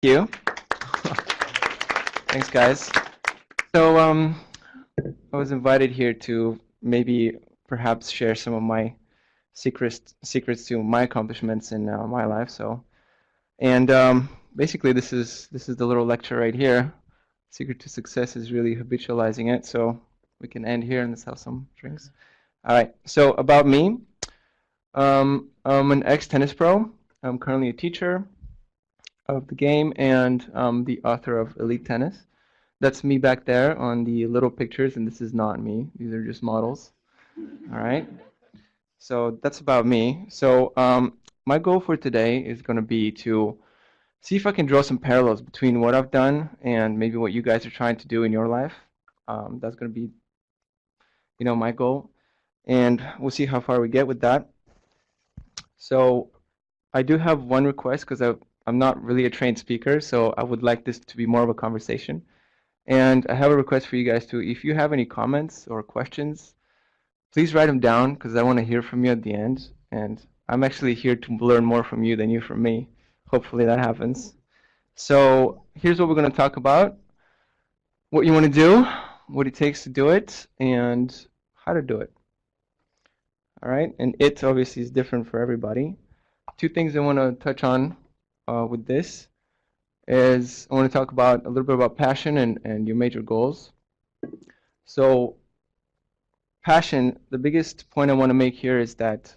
you. Thanks, guys. So, I was invited here to maybe perhaps share some of my secrets to my accomplishments in my life. So, and basically, this is the little lecture right here. Secret to success is really habitualizing it. So we can end here and let's have some drinks. All right. So about me, I'm an ex-tennis pro. I'm currently a teacher of the game and the author of Elite Tennis. That's me back there on the little pictures, and this is not me. These are just models. All right. So that's about me. So my goal for today is going to be to see if I can draw some parallels between what I've done and maybe what you guys are trying to do in your life. That's going to be, my goal, and we'll see how far we get with that. So I do have one request because I'm not really a trained speaker, so I would like this to be more of a conversation. And I have a request for you guys too. If you have any comments or questions, please write them down because I want to hear from you at the end. And I'm actually here to learn more from you than you from me. Hopefully that happens. So here's what we're going to talk about. What you want to do, what it takes to do it, and how to do it. All right, and it obviously is different for everybody. Two things I want to touch on with this is I want to talk about a little bit about passion and your major goals. So passion, the biggest point I want to make here is that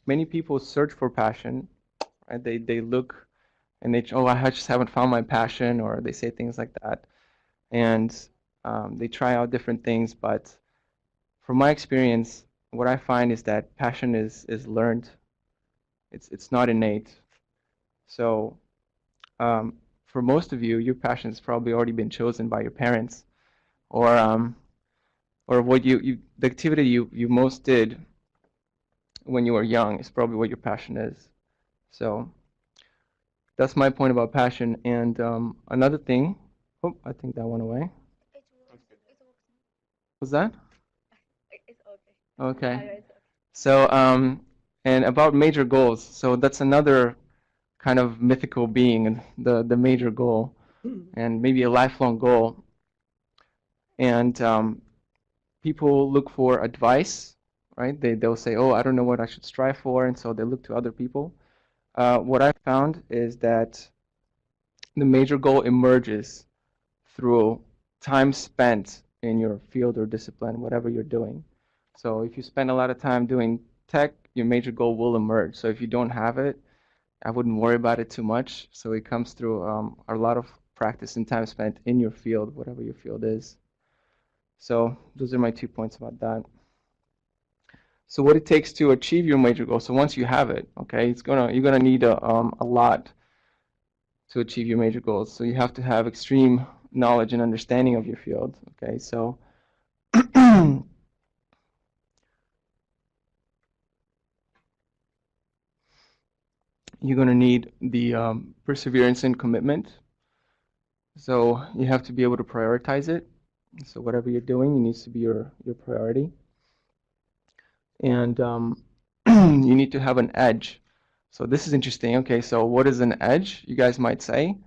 many people search for passion, right? They look and I just haven't found my passion, or they say things like that, and they try out different things. But from my experience, what I find is that passion is learned. It's not innate. So for most of you, your passion has probably already been chosen by your parents, or what the activity you most did when you were young is probably what your passion is. So that's my point about passion. And another thing, oh, I think that went away. Was that? Okay. So and about major goals. So that's another kind of mythical being, and the major goal, and maybe a lifelong goal. And people look for advice, right? They'll say, oh, I don't know what I should strive for, and so they look to other people. What I found is that the major goal emerges through time spent in your field or discipline, whatever you're doing. So if you spend a lot of time doing tech, your major goal will emerge. So if you don't have it, I wouldn't worry about it too much. So it comes through a lot of practice and time spent in your field, whatever your field is. So those are my 2 points about that. So what it takes to achieve your major goal. So once you have it, okay, you're gonna need a lot to achieve your major goals. So you have to have extreme knowledge and understanding of your field. Okay, so you're gonna need the perseverance and commitment. So you have to be able to prioritize it. So whatever you're doing, it needs to be your priority. And you need to have an edge. So this is interesting. Okay, so what is an edge? You guys might say,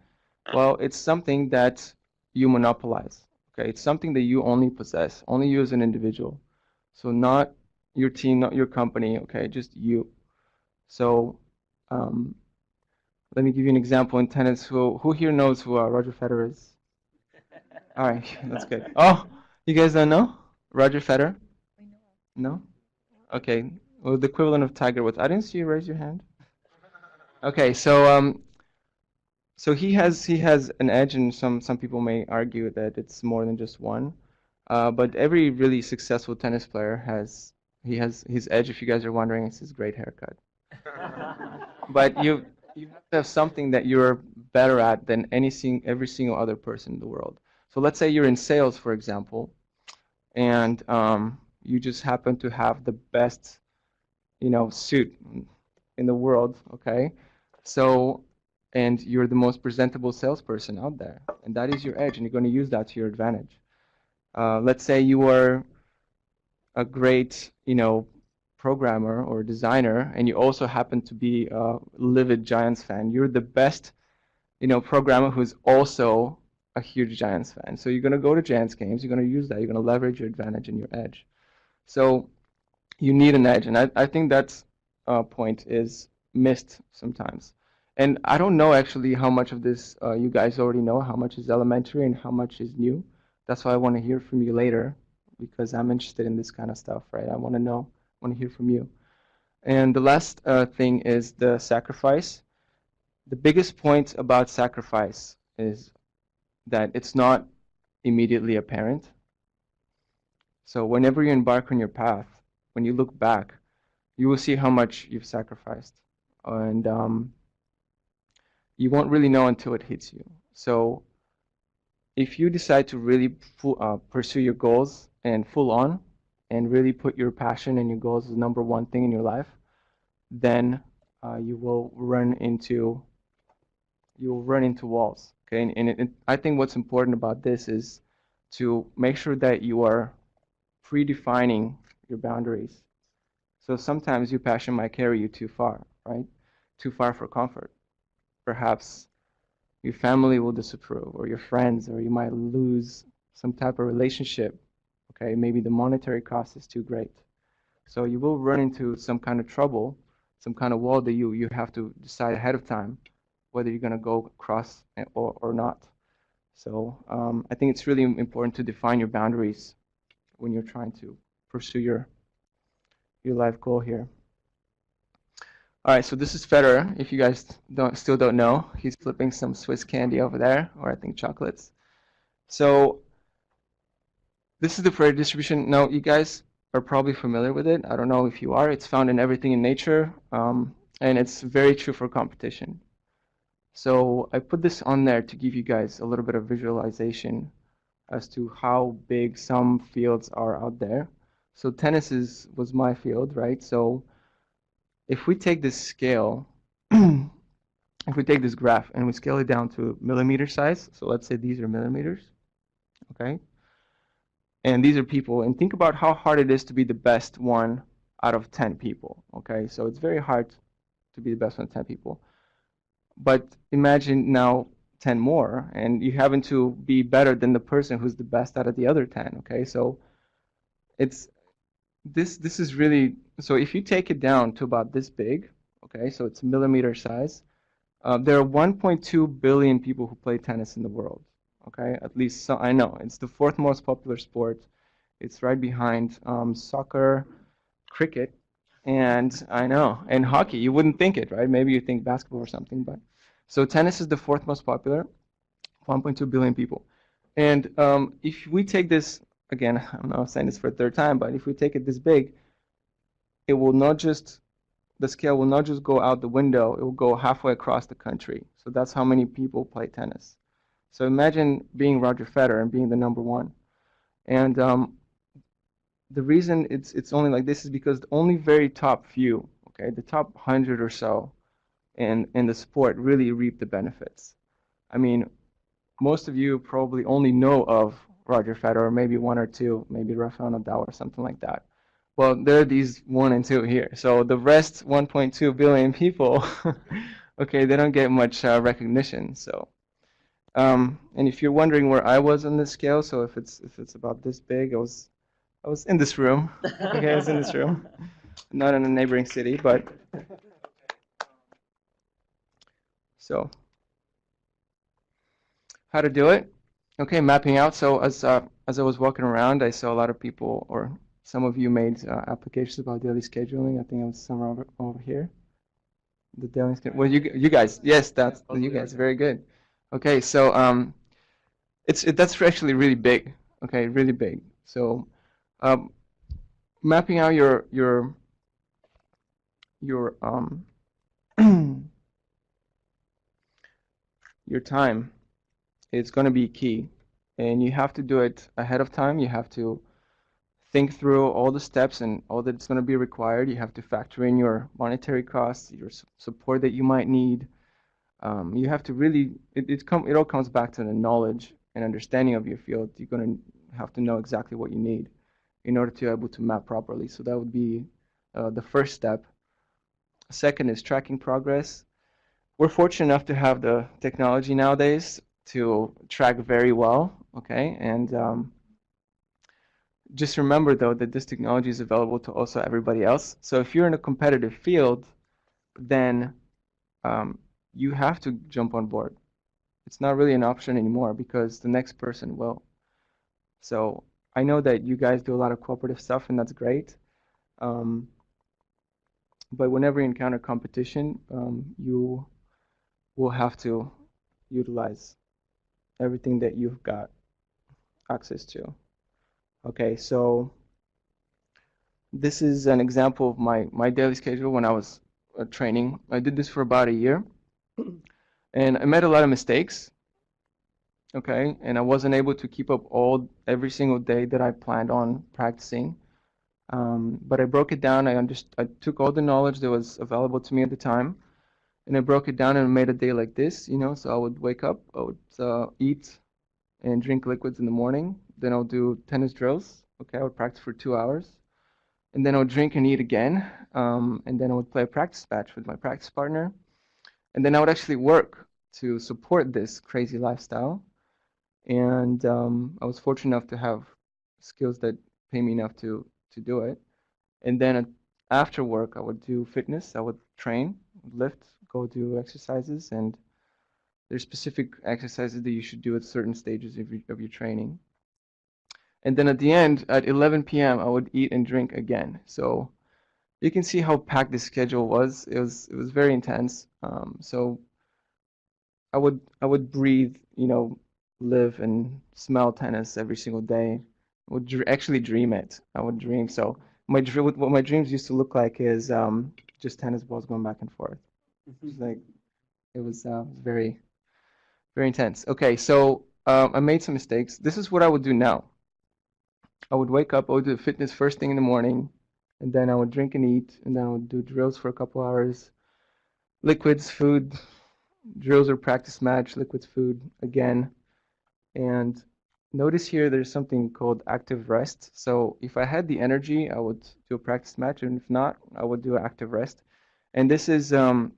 well, it's something that you monopolize. Okay, it's something that you only possess, only you as an individual. So not your team, not your company. Okay, just you. So let me give you an example in tennis. Who here knows who Roger Federer is? All right, that's good. Oh, you guys don't know Roger Federer? No? Okay. Well, the equivalent of Tiger Woods. I didn't see you raise your hand. Okay, so he has an edge, and some people may argue that it's more than just one. But every really successful tennis player has his edge. If you guys are wondering, it's his great haircut. But you have to have something that you're better at than every single other person in the world. So let's say you're in sales, for example, and you just happen to have the best, suit in the world, okay? So, and you're the most presentable salesperson out there, and that is your edge, and you're going to use that to your advantage. Let's say you are a great, programmer or designer, and you also happen to be a livid Giants fan, you're the best, programmer who's also a huge Giants fan. So you're going to go to Giants games, you're going to use that, you're going to leverage your advantage and your edge. So you need an edge, and I think that point is missed sometimes. And I don't know actually how much of this you guys already know, how much is elementary and how much is new. That's why I want to hear from you later, because I'm interested in this kind of stuff, right? I want to hear from you. And the last thing is the sacrifice. The biggest point about sacrifice is that it's not immediately apparent. So whenever you embark on your path, when you look back, you will see how much you've sacrificed. And you won't really know until it hits you. So if you decide to really pursue your goals and full on, and really put your passion and your goals as the number one thing in your life, then you will run into walls. Okay, and I think what's important about this is to make sure that you are predefining your boundaries. So sometimes your passion might carry you too far, right? Too far for comfort. Perhaps your family will disapprove, or your friends, or you might lose some type of relationship. Okay, maybe the monetary cost is too great. So you will run into some kind of trouble, some kind of wall that you have to decide ahead of time whether you're going to go across or not. So I think it's really important to define your boundaries when you're trying to pursue your life goal here. All right, so this is Federer. If you guys still don't know, he's flipping some Swiss candy over there, or I think chocolates. So this is the Pareto distribution. Now, you guys are probably familiar with it. I don't know if you are. It's found in everything in nature, and it's very true for competition. So I put this on there to give you guys a little bit of visualization as to how big some fields are out there. So tennis was my field, right? So if we take this scale, if we take this graph and we scale it down to millimeter size, so let's say these are millimeters, okay? And these are people, and think about how hard it is to be the best one out of 10 people, okay? So it's very hard to be the best one out of 10 people. But imagine now 10 more, and you happen to be better than the person who's the best out of the other 10, okay? So it's this is really, so if you take it down to about this big, okay, so it's millimeter size, there are 1.2 billion people who play tennis in the world, okay? At least I know. It's the fourth most popular sport. It's right behind soccer, cricket, and I know, and hockey. You wouldn't think it, right? Maybe you think basketball or something, but so tennis is the fourth most popular, 1.2 billion people. And if we take this, again, I'm not saying this for a third time, but if we take it this big, it will not just, the scale will not just go out the window, it will go halfway across the country. So that's how many people play tennis. So imagine being Roger Federer and being the number one. And the reason it's only like this is because only very top few, okay, the top 100 or so in the sport really reap the benefits. I mean, most of you probably only know of Roger Federer, maybe one or two, maybe Rafael Nadal or something like that. Well, there are these 1 and 2 here. So the rest 1.2 billion people, okay, they don't get much recognition. So, and if you're wondering where I was on this scale, so if it's about this big, I was in this room. Okay, I was in this room, not in a neighboring city, but so how to do it? Okay, mapping out. So as I was walking around, I saw a lot of people, or some of you made applications about daily scheduling. I think it was somewhere over here. The daily schedule. Well, you guys, yes, that's you guys. Very good. Okay, so that's actually really big. Okay, really big. So mapping out your your time is going to be key, and you have to do it ahead of time. You have to think through all the steps and all that's going to be required. You have to factor in your monetary costs, your support that you might need. You have to really, it all comes back to the knowledge and understanding of your field. You're going to have to know exactly what you need in order to be able to map properly. So that would be the first step. Second is tracking progress. We're fortunate enough to have the technology nowadays to track very well, okay? And just remember though that this technology is available to also everybody else. So if you're in a competitive field, then you have to jump on board. It's not really an option anymore because the next person will. So I know that you guys do a lot of cooperative stuff and that's great. But whenever you encounter competition, you will have to utilize everything that you've got access to. Okay, so this is an example of my daily schedule when I was training. I did this for about a year, and I made a lot of mistakes. Okay, and I wasn't able to keep up every single day that I planned on practicing. But I broke it down. I took all the knowledge that was available to me at the time, and I broke it down and made a day like this. So I would wake up, I would eat and drink liquids in the morning. Then I'll do tennis drills. Okay, I would practice for 2 hours. And then I would drink and eat again. And then I would play a practice match with my practice partner. And then I would actually work to support this crazy lifestyle. And I was fortunate enough to have skills that pay me enough to do it. And then after work, I would do fitness. I would train, lift, go do exercises. And there's specific exercises that you should do at certain stages of your training. And then at the end, at 11 p.m., I would eat and drink again. So you can see how packed the schedule was. It was very intense. So I would breathe, live and smell tennis every single day. I would actually dream it. I would dream. So what my dreams used to look like is just tennis balls going back and forth. It's like it was very, very intense. Okay, so I made some mistakes. This is what I would do now. I would wake up, I would do fitness first thing in the morning, and then I would drink and eat, and then I would do drills for a couple hours, liquids, food, drills or practice match, liquids, food again. And notice here there's something called active rest. So if I had the energy, I would do a practice match, and if not, I would do active rest. And this is kind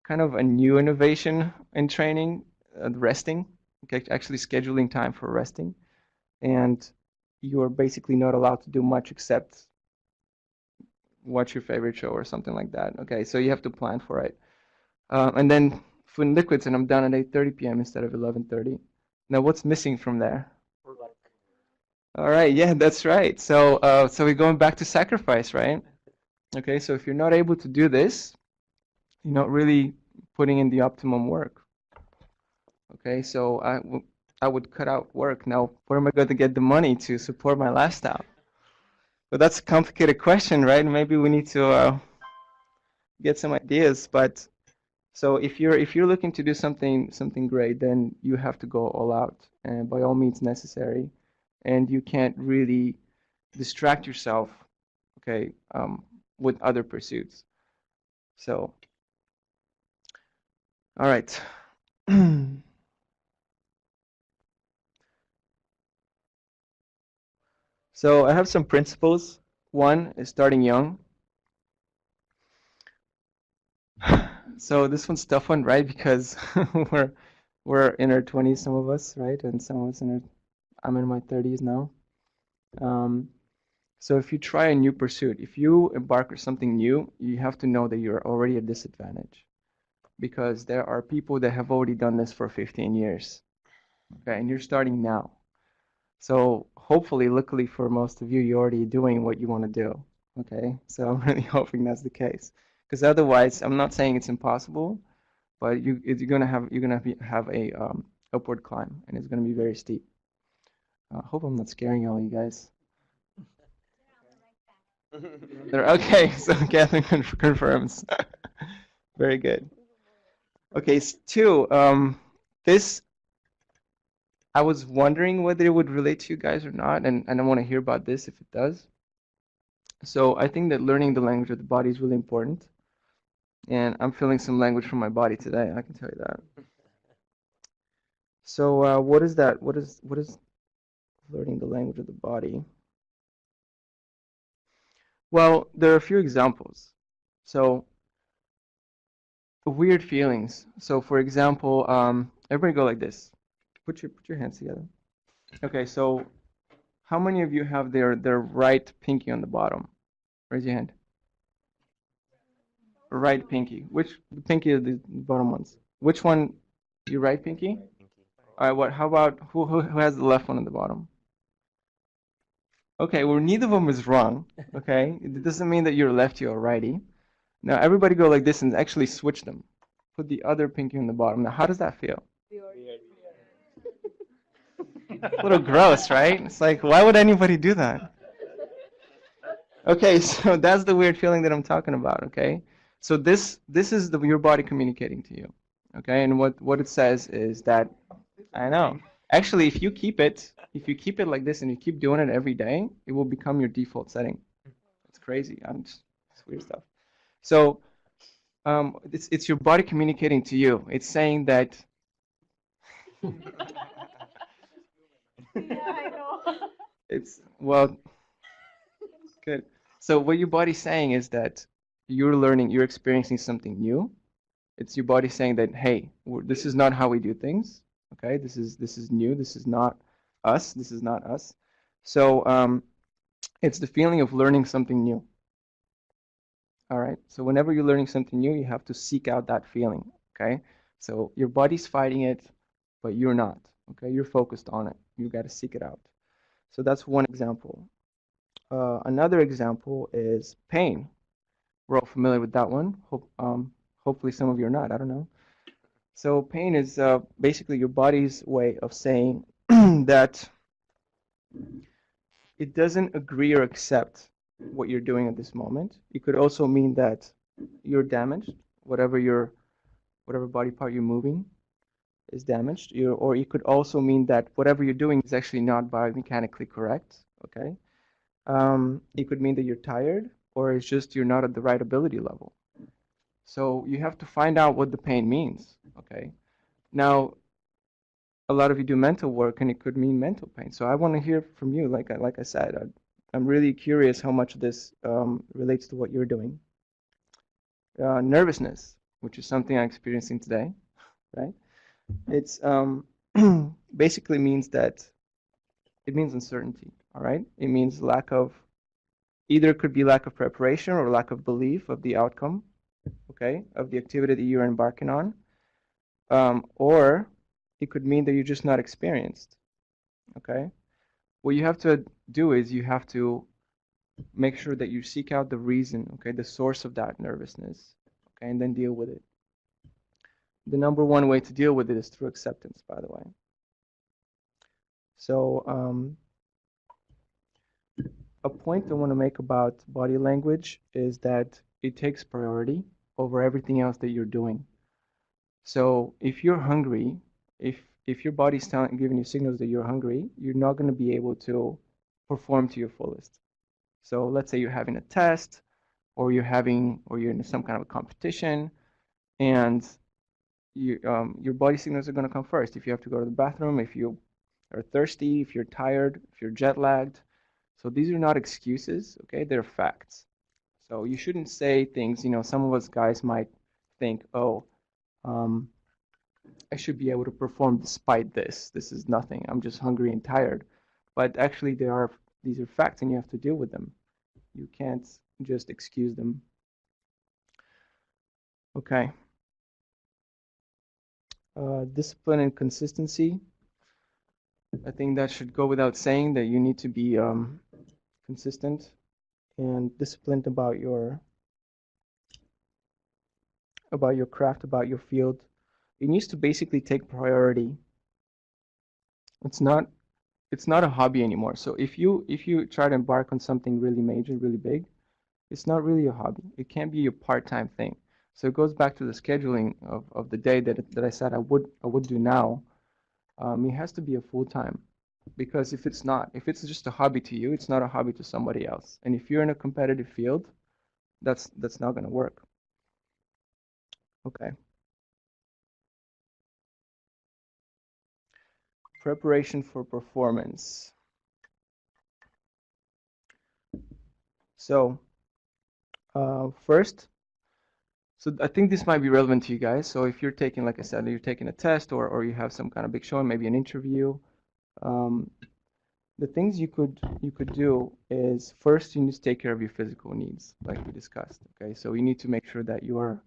of a new innovation in training, resting, okay, actually scheduling time for resting. And you are basically not allowed to do much except watch your favorite show or something like that. Okay, so you have to plan for it. And then food and liquids, and I'm done at 8:30 p.m. instead of 11:30. Now, what's missing from there? All right, yeah, that's right. So we're going back to sacrifice, right? Okay, so if you're not able to do this, you're not really putting in the optimum work. Okay, so I would cut out work. Now, where am I going to get the money to support my lifestyle? But that's a complicated question, right? Maybe we need to get some ideas. But so if you're looking to do something great, then you have to go all out, and by all means necessary. And you can't really distract yourself, okay, with other pursuits. So, all right. So I have some principles. One is starting young. So this one's a tough one, right? Because we're in our 20s, some of us, right? And some of us I'm in my 30s now. So if you try a new pursuit, if you embark on something new, you have to know that you're already at disadvantage because there are people that have already done this for 15 years, okay? And you're starting now. So hopefully, luckily for most of you, you're already doing what you want to do, okay? So I'm really hoping that's the case. Because otherwise, I'm not saying it's impossible, but you're gonna have a upward climb, and it's gonna be very steep. I hope I'm not scaring all you guys. They're okay. So Catherine confirms. Very good. Okay, two. This I was wondering whether it would relate to you guys or not, and I want to hear about this if it does. So I think that learning the language of the body is really important. And I'm feeling some language from my body today, I can tell you that. So what is that? What is learning the language of the body? Well, there are a few examples. So weird feelings. So for example, everybody go like this. Put your hands together. Okay, so how many of you have their right pinky on the bottom? Raise your hand. Right pinky. Which pinky are the bottom ones? Which one? Your right pinky? All right. What? How about who has the left one on the bottom? Okay. Well, neither of them is wrong. Okay. It doesn't mean that you're lefty or righty. Now everybody go like this and actually switch them. Put the other pinky on the bottom. Now, how does that feel? A little gross, right? It's like, why would anybody do that? Okay, so that's the weird feeling that I'm talking about, okay? So this is your body communicating to you, okay? And what it says is that, I know. Actually, if you keep it like this and you keep doing it every day, it will become your default setting. It's crazy. It's weird stuff. So it's your body communicating to you. It's saying that. Yeah, I know. It's well, good. So what your body's saying is that you're learning, you're experiencing something new. It's your body saying that, hey, this is not how we do things. Okay, this is new. This is not us. This is not us. So it's the feeling of learning something new. All right. So whenever you're learning something new, you have to seek out that feeling. Okay. So your body's fighting it, but you're not. Okay. You're focused on it. You got to seek it out. So that's one example. Another example is pain. We're all familiar with that one. Hopefully some of you are not. I don't know. So pain is basically your body's way of saying that it doesn't agree or accept what you're doing at this moment. It could also mean that you're damaged, whatever body part you're moving is damaged. Or it could also mean that whatever you're doing is actually not biomechanically correct. Okay. It could mean that you're tired, or it's just you're not at the right ability level. So you have to find out what the pain means. Okay. Now, a lot of you do mental work, and it could mean mental pain. So I want to hear from you. Like I said, I'm really curious how much this relates to what you're doing. Nervousness, which is something I'm experiencing today, right? It's basically means that it means uncertainty. All right, it means lack of either it could be lack of preparation or lack of belief of the outcome, okay, of the activity that you're embarking on, or it could mean that you're just not experienced, okay. What you have to do is you have to make sure that you seek out the reason, okay, the source of that nervousness, okay, and then deal with it. The number one way to deal with it is through acceptance, by the way. So a point I want to make about body language is that it takes priority over everything else that you're doing. So if you're hungry, if your body's giving you signals that you're hungry, you're not going to be able to perform to your fullest. So let's say you're having a test, or you're in some kind of a competition, and your body signals are going to come first. If you have to go to the bathroom, if you are thirsty, if you're tired, if you're jet lagged. So these are not excuses, okay? They're facts. So you shouldn't say things, some of us guys might think, oh, um, I should be able to perform despite this. This is nothing. I'm just hungry and tired. But actually, these are facts, and you have to deal with them. You can't just excuse them. Okay. Discipline and consistency. I think that should go without saying that you need to be consistent and disciplined about your craft, about your field. It needs to basically take priority. It's not it's not a hobby anymore. So if you try to embark on something really major, really big, it's not really a hobby. It can't be a part-time thing. So it goes back to the scheduling of the day that I said I would do now. It has to be a full-time, because if it's not, if it's just a hobby to you, it's not a hobby to somebody else. And if you're in a competitive field, that's not going to work. Okay. Preparation for performance. So First, so I think this might be relevant to you guys. So if you're taking, like I said, you're taking a test or you have some kind of big showing, maybe an interview, um, the things you could do is first you need to take care of your physical needs, like we discussed. Okay, so you need to make sure that you're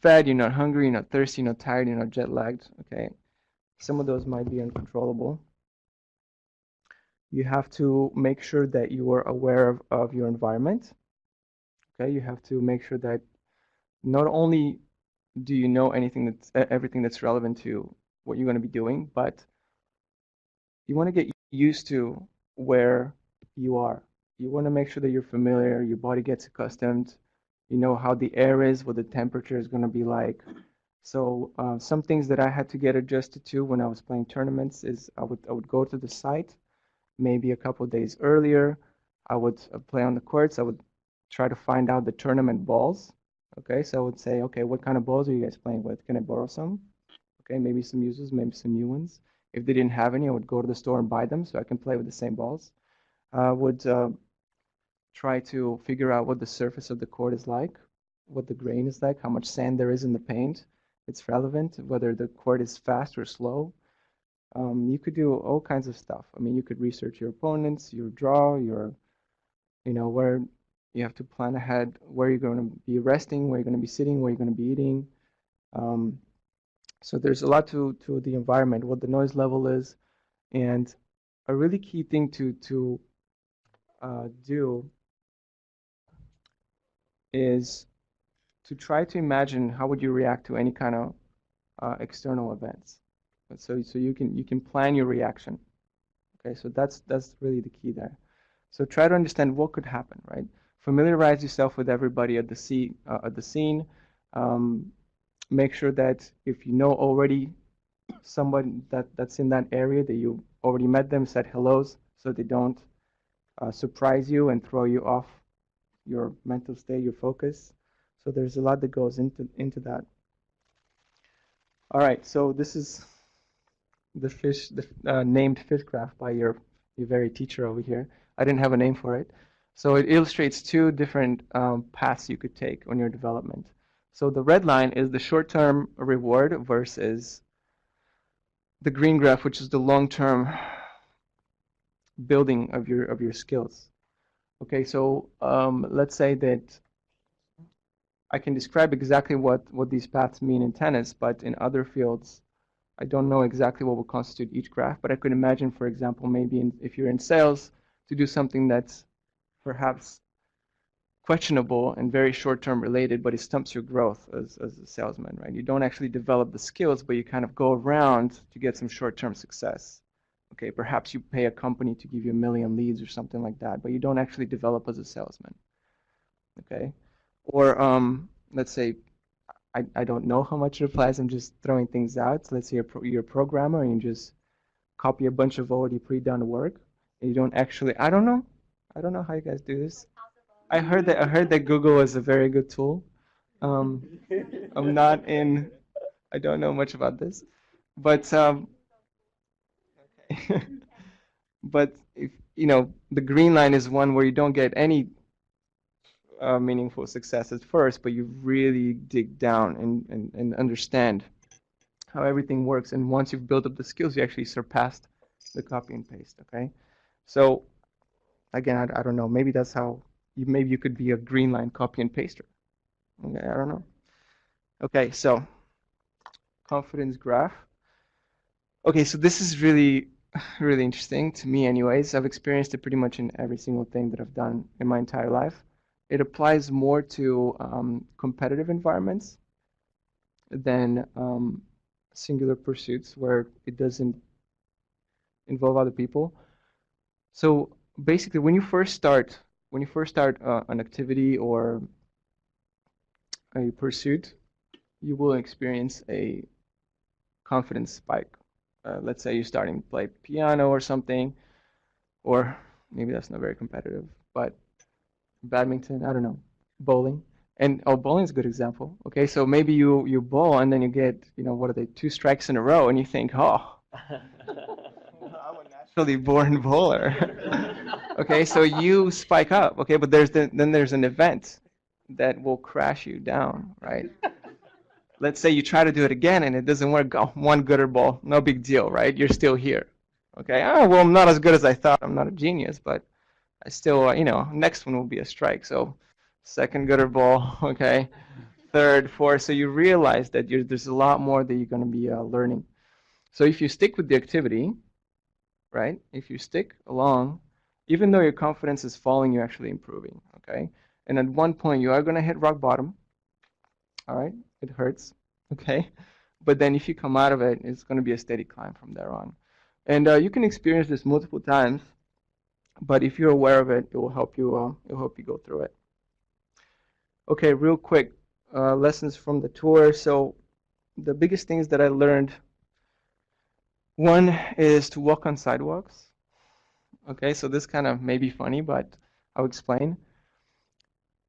fed, you're not hungry, you're not thirsty, you're not tired, you're not jet lagged. Okay, some of those might be uncontrollable. You have to make sure that you are aware of your environment. Okay, you have to make sure that not only do you know everything that's relevant to what you're going to be doing, but you want to get used to where you are. You want to make sure that you're familiar, your body gets accustomed, you know how the air is, what the temperature is going to be like. So some things that I had to get adjusted to when I was playing tournaments is I would go to the site maybe a couple of days earlier. I would play on the courts. I would try to find out the tournament balls. Okay, so I would say, okay, what kind of balls are you guys playing with? Can I borrow some? Okay, maybe some users, maybe some new ones. If they didn't have any, I would go to the store and buy them so I can play with the same balls. I would try to figure out what the surface of the court is like, what the grain is like, how much sand there is in the paint. It's relevant, whether the court is fast or slow. You could do all kinds of stuff. I mean, you could research your opponents, your draw, where you have to plan ahead, where you're going to be resting, where you're going to be sitting, where you're going to be eating. Um, so there's a lot to the environment, what the noise level is, and a really key thing to do is to try to imagine how would you react to any kind of external events. So you can plan your reaction. Okay, so that's really the key there. So try to understand what could happen, right? Familiarize yourself with everybody at the scene. Um, Make sure that if you know already someone that's in that area that you already met them, said hellos, so they don't surprise you and throw you off your mental state, your focus. So there's a lot that goes into that. All right, so this is the named fish graph by your very teacher over here. I didn't have a name for it. So it illustrates two different paths you could take on your development. So the red line is the short-term reward versus the green graph, which is the long-term building of your skills. Okay, so let's say that I can describe exactly what these paths mean in tennis, but in other fields, I don't know exactly what will constitute each graph, but I could imagine, for example, maybe if you're in sales, to do something that's perhaps questionable and very short-term related, but it stumps your growth as a salesman, right? You don't actually develop the skills, but you kind of go around to get some short-term success. Okay, perhaps you pay a company to give you 1,000,000 leads or something like that, but you don't actually develop as a salesman. Okay, or let's say I don't know how much it applies. I'm just throwing things out. So let's say you're a programmer and you just copy a bunch of already pre-done work, and you don't actually. I don't know how you guys do this. I heard that Google is a very good tool. Um, I'm not in. I don't know much about this, but okay. But if the green line is one where you don't get any meaningful success at first, but you really dig down and understand how everything works. And once you've built up the skills, you actually surpassed the copy and paste. Okay, so again, I don't know. Maybe that's how maybe you could be a green line copy and paster. Okay, I don't know. Okay, so confidence graph. Okay, so this is really really interesting to me anyways. I've experienced it pretty much in every single thing that I've done in my entire life. It applies more to competitive environments than singular pursuits where it doesn't involve other people. So basically, when you first start an activity or a pursuit, you will experience a confidence spike. Let's say you're starting to play piano or something, or maybe that's not very competitive, but badminton, I don't know, bowling. And bowling is a good example. Okay, so maybe you bowl and then you get, what are they, 2 strikes in a row, and you think, oh, I'm a naturally born bowler. Okay, so you spike up. Okay, but then there's an event. that will crash you down, right? Let's say you try to do it again and it doesn't work. Oh, one gutter ball, no big deal, right? You're still here. Okay. Oh, well, I'm not as good as I thought. I'm not a genius, but I still, next one will be a strike. So, second gutter ball, okay. Third, fourth. So you realize that there's a lot more that you're going to be learning. So if you stick with the activity, right? If you stick along, even though your confidence is falling, you're actually improving, okay? And at one point, you are going to hit rock bottom, all right? It hurts, okay? But then if you come out of it, it's going to be a steady climb from there on. And you can experience this multiple times, but if you're aware of it, it will help you. It will help you go through it. Okay, real quick, lessons from the tour. So the biggest things that I learned, one is to walk on sidewalks. Okay, so this kind of may be funny, but I'll explain.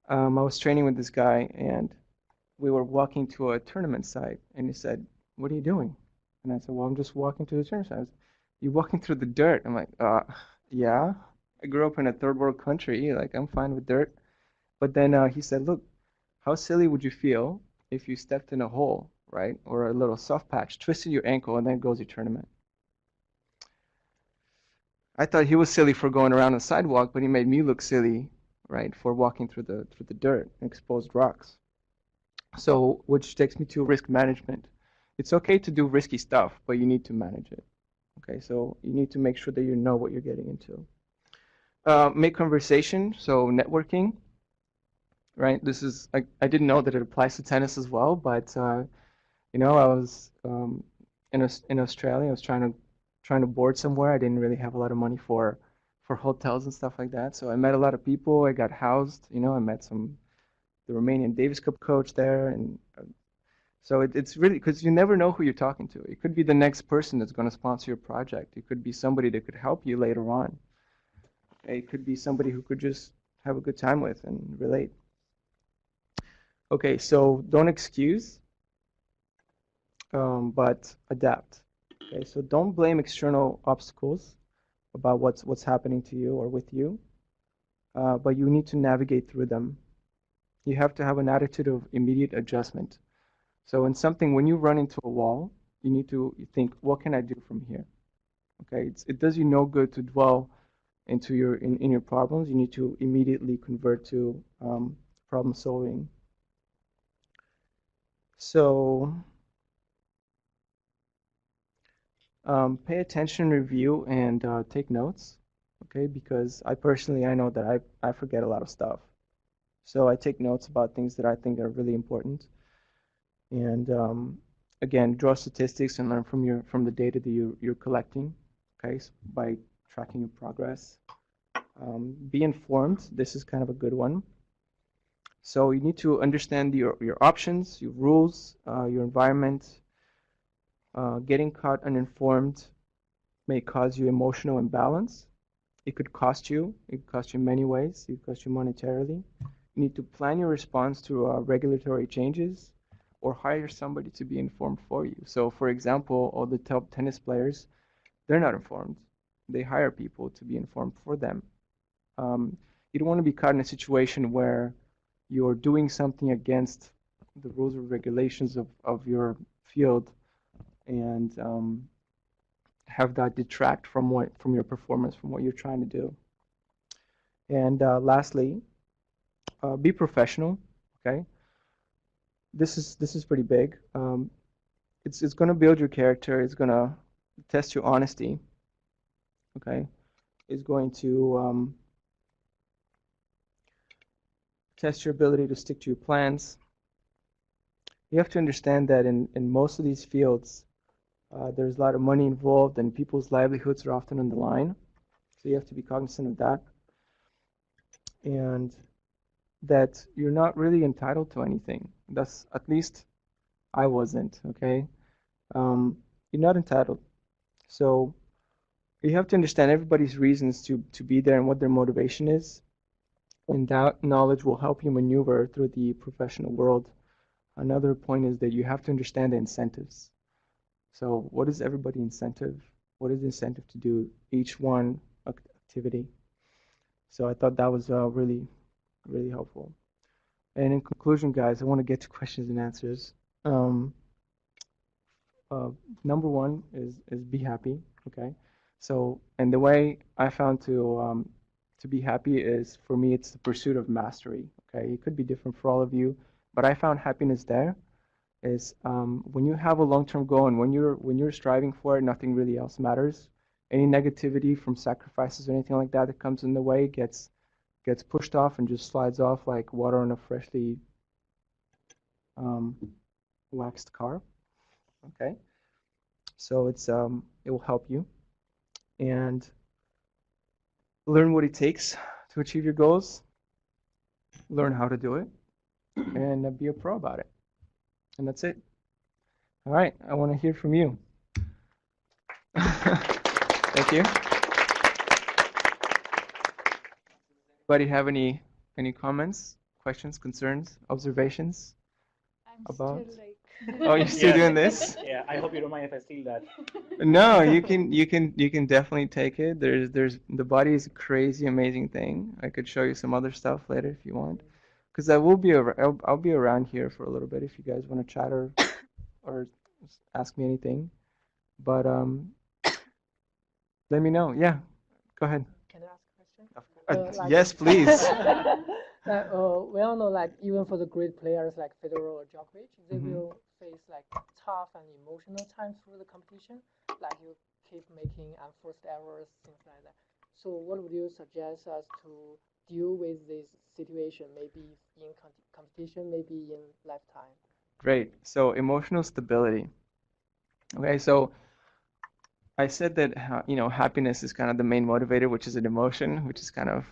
I was training with this guy, and we were walking to a tournament site, and he said, "What are you doing?" And I said, "Well, I'm just walking to the tournament site." "You walking through the dirt?" I'm like, yeah. I grew up in a third world country. Like, I'm fine with dirt." But then he said, "Look, how silly would you feel if you stepped in a hole, right, or a little soft patch, twisted your ankle, and then goes your tournament?" I thought he was silly for going around the sidewalk, but he made me look silly, right, for walking through the dirt and exposed rocks. So, which takes me to risk management. It's okay to do risky stuff, but you need to manage it. Okay, so you need to make sure that you know what you're getting into. Make conversation, so networking, right? This is I didn't know that it applies to tennis as well, but I was in Australia. I was trying to board somewhere. I didn't really have a lot of money for hotels and stuff like that. So I met a lot of people. I got housed. I met the Romanian Davis Cup coach there, and so it's really because you never know who you're talking to. It could be the next person that's going to sponsor your project. It could be somebody that could help you later on. It could be somebody who could just have a good time with and relate. Okay, so don't excuse, but adapt. Okay, so don't blame external obstacles about what's happening to you or with you, but you need to navigate through them. You have to have an attitude of immediate adjustment. So when you run into a wall, you need to think, what can I do from here? Okay, it does you no good to dwell into in your problems. You need to immediately convert to problem solving. So pay attention, review, and take notes. Okay, because I know that I forget a lot of stuff. So I take notes about things that I think are really important. And again, draw statistics and learn from the data that you're collecting. Okay, so by tracking your progress. Be informed. This is kind of a good one. So you need to understand your options, your rules, your environment. Getting caught uninformed may cause you emotional imbalance. It could cost you. It could cost you in many ways. It could cost you monetarily. You need to plan your response to regulatory changes or hire somebody to be informed for you. So, for example, all the top tennis players, they're not informed. They hire people to be informed for them. You don't want to be caught in a situation where you're doing something against the rules or regulations of your field and have that detract from your performance, from what you're trying to do. And lastly, be professional. Okay, this is pretty big. It's going to build your character. It's going to test your honesty. Okay, it's going to test your ability to stick to your plans. You have to understand that in most of these fields, there's a lot of money involved and people's livelihoods are often on the line. So you have to be cognizant of that. And that you're not really entitled to anything. That's, at least I wasn't, okay? You're not entitled. So you have to understand everybody's reasons to be there and what their motivation is. And that knowledge will help you maneuver through the professional world. Another point is that you have to understand the incentives. So what is everybody incentive? What is the incentive to do each one activity? So I thought that was really, really helpful. And in conclusion, guys, I want to get to questions and answers. Um, uh, Number one is be happy. Okay, so and the way I found to be happy is for me it's the pursuit of mastery. Okay, it could be different for all of you, but I found happiness there is when you have a long-term goal and when you're striving for it, nothing really else matters. Any negativity from sacrifices or anything like that that comes in the way gets pushed off and just slides off like water on a freshly um, waxed car. Okay, so it will help you and learn what it takes to achieve your goals, learn how to do it, and be a pro about it. And that's it. All right, I want to hear from you. Thank you. Anybody have any comments, questions, concerns, observations about? Oh, you're still doing this? Yeah, I hope you don't mind if I steal that. No, you can definitely take it. There's the body is a crazy amazing thing. I could show you some other stuff later if you want, because I will be I'll be around here for a little bit if you guys want to chat or ask me anything. But let me know. Yeah, go ahead. Can I ask a question? Like- Yes, please. We all know, like, even for the great players like Federer or Djokovic, they Mhm. will face like tough and emotional times through the competition. Like you keep making unforced errors, things like that. So, what would you suggest us to deal with this situation? Maybe in competition, maybe in lifetime. Great. So emotional stability. Okay, so I said that happiness is kind of the main motivator, which is an emotion, which is kind of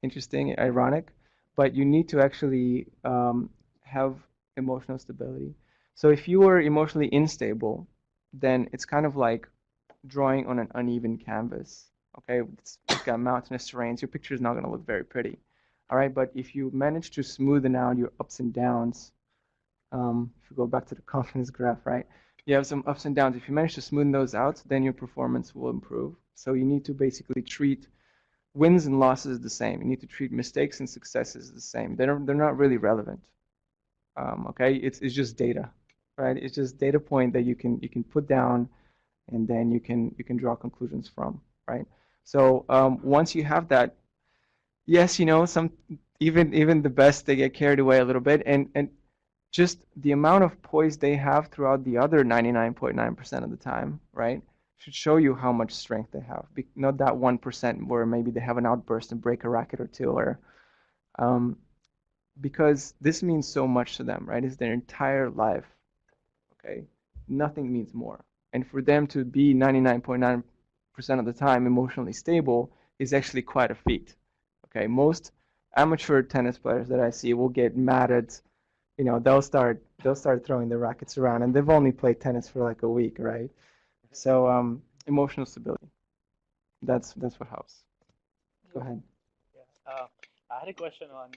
interesting, ironic, but you need to actually have emotional stability. So if you are emotionally unstable, then it's kind of like drawing on an uneven canvas. Okay, it's got mountainous terrains. Your picture is not going to look very pretty. All right, but if you manage to smoothen out your ups and downs, if you go back to the confidence graph, right? You have some ups and downs. If you manage to smoothen those out, then your performance will improve. So you need to basically treat wins and losses the same. You need to treat mistakes and successes the same. They're not really relevant. Okay, it's just data, right? It's just data point that you can put down, and then you can draw conclusions from, right? So once you have that, yes, some even the best they get carried away a little bit, and just the amount of poise they have throughout the other 99.9% of the time, right, should show you how much strength they have. Not that 1% where maybe they have an outburst and break a racket or two, or because this means so much to them, right? It's their entire life. Okay, nothing means more. And for them to be 99.9% of the time emotionally stable is actually quite a feat. Okay, most amateur tennis players that I see will get mad at they'll start throwing the rackets around, and they've only played tennis for like a week, right? So emotional stability. That's what helps. Go ahead. Yeah. I had a question on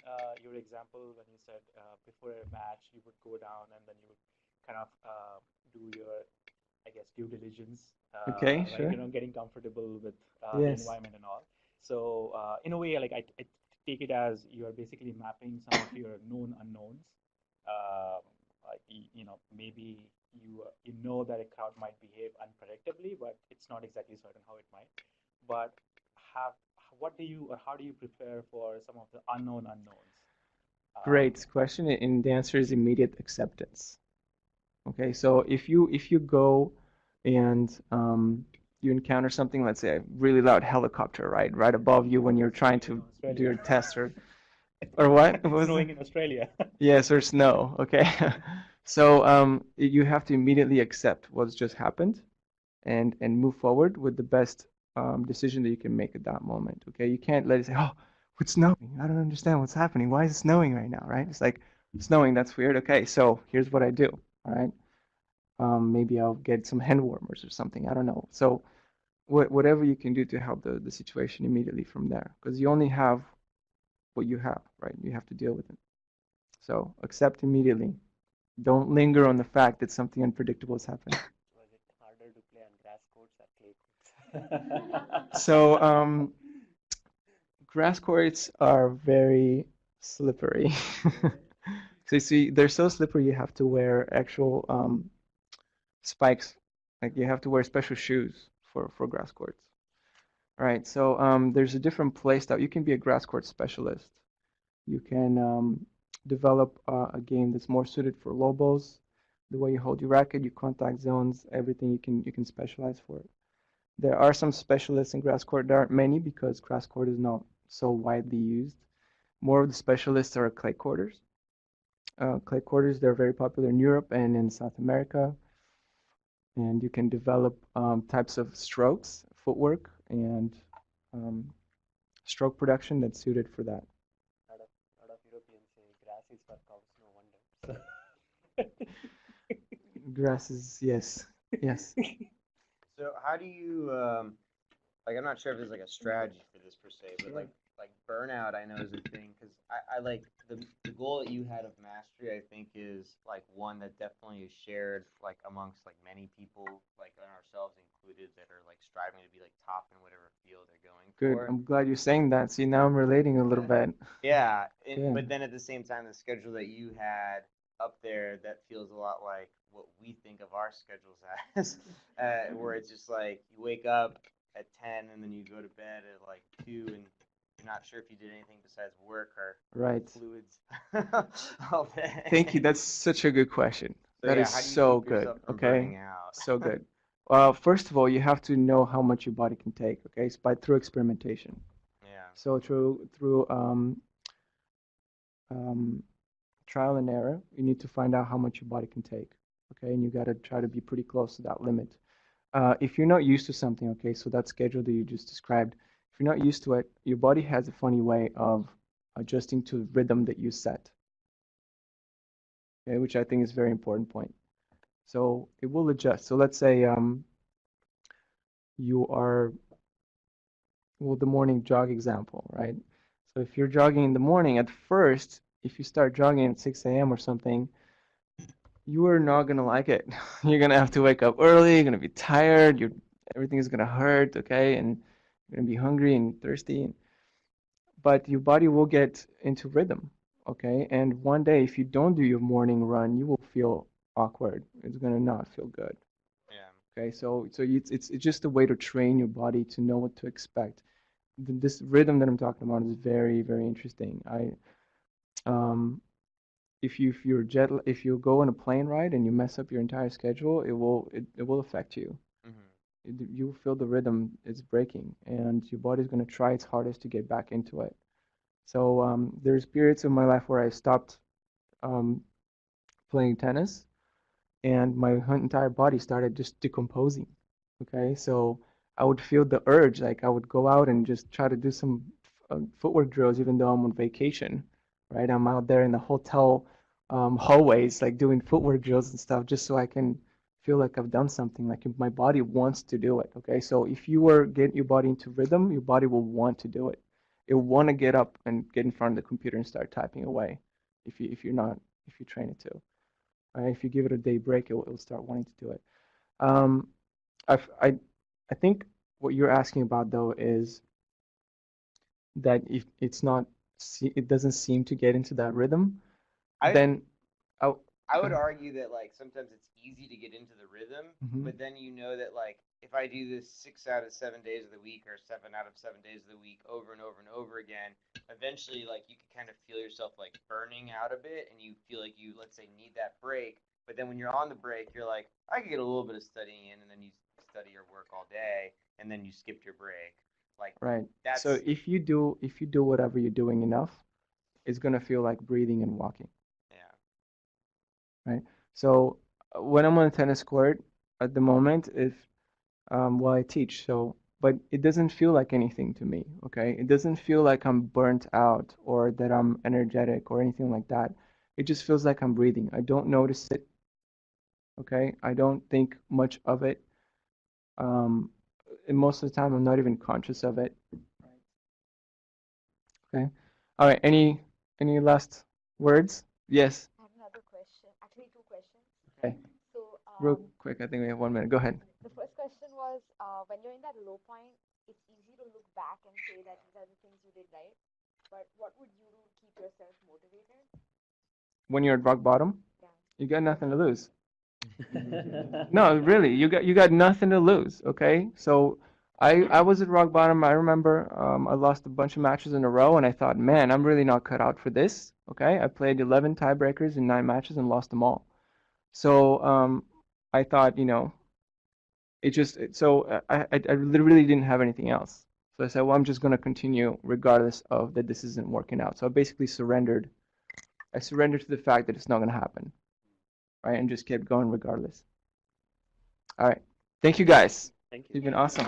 your example when you said before a match you would go down and then you would kind of do your, I guess, due diligence, Okay, right? sure. Getting comfortable with the Yes. environment and all. So in a way, like I take it as you are basically mapping some of your known unknowns. Maybe you know that a crowd might behave unpredictably, but it's not exactly certain how it might. But have what do you or how do you prepare for some of the unknown unknowns? Great question, and the answer is immediate acceptance. Okay, so if you go and you encounter something, let's say a really loud helicopter, right above you when you're trying to do your test, or what? What It's was snowing it? in Australia. Yes, or snow. Okay, so you have to immediately accept what's just happened and move forward with the best decision that you can make at that moment. Okay, you can't let it say, "Oh, it's snowing. I don't understand what's happening. Why is it snowing right now?" Right? It's like snowing. That's weird. Okay, so here's what I do. All right. Maybe I'll get some hand warmers or something. I don't know. So whatever you can do to help the situation immediately from there, because you only have what you have, right? You have to deal with it. So accept immediately. Don't linger on the fact that something unpredictable has happened. Was it harder to play on grass courts or clay courts? So grass courts are very slippery. So you see, they're so slippery. You have to wear actual spikes. Like you have to wear special shoes for grass courts. All right. So there's a different play style. You can be a grass court specialist. You can develop a game that's more suited for low balls. The way you hold your racket, your contact zones, everything you can specialize for it. There are some specialists in grass court. There aren't many because grass court is not so widely used. More of the specialists are clay courters. Clay courters, they're very popular in Europe and in South America. And you can develop types of strokes, footwork, and um, stroke production that's suited for that. Lot of Europeans say grass is for cows, no wonder. Grass is, yes, yes. So how do you like? I'm not sure if there's like a strategy for this per se, but like burnout, I know is a thing because I like the goal that you had of mastery. I think is like one that definitely is shared like amongst like many people, like and ourselves included, that are like striving to be like top in whatever field they're going Good. for. I'm glad you're saying that. See, now I'm relating a little bit. Yeah, Good. but then at the same time, the schedule that you had up there that feels a lot like what we think of our schedules as, where it's just like you wake up at 10 and then you go to bed at like 2 and you're not sure if you did anything besides work or Right. fluids all day. Thank you. That's such a good question. So That yeah, is how do you so keep good. yourself from Okay. burning out? So good. Well, first of all, you have to know how much your body can take. Okay, it's through experimentation. Yeah. So through um, trial and error, you need to find out how much your body can take. Okay, and you got to try to be pretty close to that limit. If you're not used to something, okay, so that schedule that you just described, if you're not used to it, your body has a funny way of adjusting to the rhythm that you set. Okay, which I think is a very important point. So it will adjust. So let's say you are, well, the morning jog example, right? So if you're jogging in the morning, at first, if you start jogging at 6 a.m. or something, you are not gonna like it. You're gonna have to wake up early. You're gonna be tired. Everything is gonna hurt, okay? And you're gonna be hungry and thirsty. But your body will get into rhythm, okay? And one day, if you don't do your morning run, you will feel awkward. It's gonna not feel good. Yeah. Okay, so it's just a way to train your body to know what to expect. This rhythm that I'm talking about is very, very interesting. Um, if you go on a plane ride and you mess up your entire schedule, it will affect you. You feel the rhythm is breaking, and your body's going to try its hardest to get back into it. So there's periods of my life where I stopped um, playing tennis, and my entire body started just decomposing. Okay, so I would feel the urge, like I would go out and just try to do some footwork drills, even though I'm on vacation, right? I'm out there in the hotel hallways, like doing footwork drills and stuff, just so I can feel like I've done something, like if my body wants to do it. Okay, so if you were getting your body into rhythm, your body will want to do it. It will want to get up and get in front of the computer and start typing away. If you train it to. Right? If you give it a day break, it'll start wanting to do it. Um, I've, I I think what you're asking about though is that if it's not, it doesn't seem to get into that rhythm, I then I, I would argue that like sometimes it's easy to get into the rhythm, Mhm. but then you know that like if I do this 6 out of 7 days of the week or 7 out of 7 days of the week over and over and over again, eventually like you can kind of feel yourself like burning out a bit, and you feel like you, let's say, need that break. But then when you're on the break, you're like, I could get a little bit of studying in, and then you study or work all day, and then you skipped your break. Like right. So that's if you do whatever you're doing enough, it's gonna feel like breathing and walking, yeah. right? So when I'm on a tennis court at the moment, if well, I teach, so but it doesn't feel like anything to me, okay? It doesn't feel like I'm burnt out or that I'm energetic or anything like that. It just feels like I'm breathing. I don't notice it, okay? I don't think much of it. Um, and most of the time, I'm not even conscious of it. Okay. All right. Any last words? Yes. I have another question, actually two questions. Okay. So, Real quick. I think we have 1 minute. Go ahead. the first question was, when you're in that low point, it's easy to look back and say that these are the things you did right. But what would you do to keep yourself motivated? when you're at rock bottom, Yeah. you got nothing to lose. No, really, you got nothing to lose. Okay, so I was at rock bottom. I remember I lost a bunch of matches in a row, and I thought, man, I'm really not cut out for this. Okay, I played 11 tiebreakers in 9 matches and lost them all. So I thought, it just so I literally didn't have anything else. So I said, well, I'm just going to continue regardless of that this isn't working out. So I basically surrendered. I surrendered to the fact that it's not going to happen, right? And just kept going regardless. All right. Thank you guys. Thank you. You've been awesome.